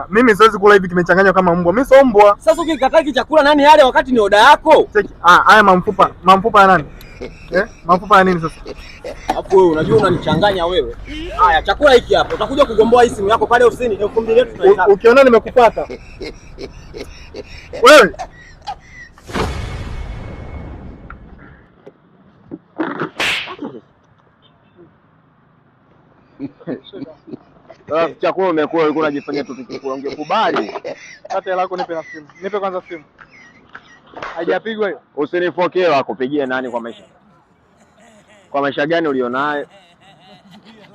Mimi siwezi kula hivi kimechanganywa kama mbwa. Mimi sio mbwa. Sasa ukikataa hiki chakula nani yale wakati ni oda yako? Haya mamfupa ya nani? Mamfupa ya nini sasa? Hapo wewe unajua unanichanganya wewe. Haya chakula hiki hapo. Utakuja kugomboa hii simu yako pale ofisini 2000 yetu tunaitaka. Ukiona nimekupata. Wewe. Chakula umekula ulikuwa unajifanyia tu chakula, ungekubali. Hata lako nipe na simu. Nipe kwanza simu. Haijapigwa hiyo. Usinifokee wako pigie nani kwa maisha? Kwa maisha gani ulionayo?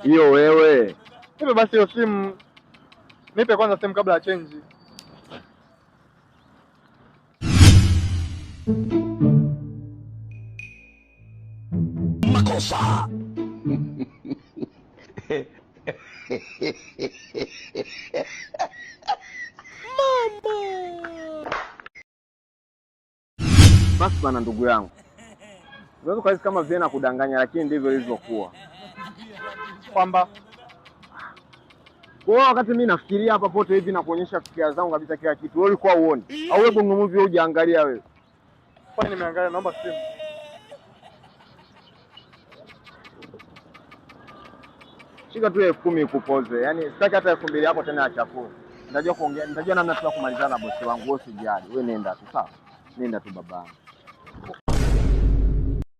Hiyo wewe. Nipe basi hiyo simu. Nipe kwanza simu kabla ya change. Makosa. Basi bana ndugu yangu. Unaweza kuhisi kama vile na kudanganya lakini ndivyo ilivyokuwa. Kwamba kwa wakati mimi nafikiria hapa pote hivi na kuonyesha fikira zangu kabisa kila kitu. Wewe ulikuwa uone. Au wewe bongo movie hujaangalia wewe? Kwani nimeangalia, naomba simu. Shika tu 10,000 ikupoze. Yaani sitaki hata 2,000 yako tena ya chakula. Nitajua namna tu ya kumalizana na bosi wangu. Wewe usijali. Wewe nenda tu sawa. Nenda tu baba.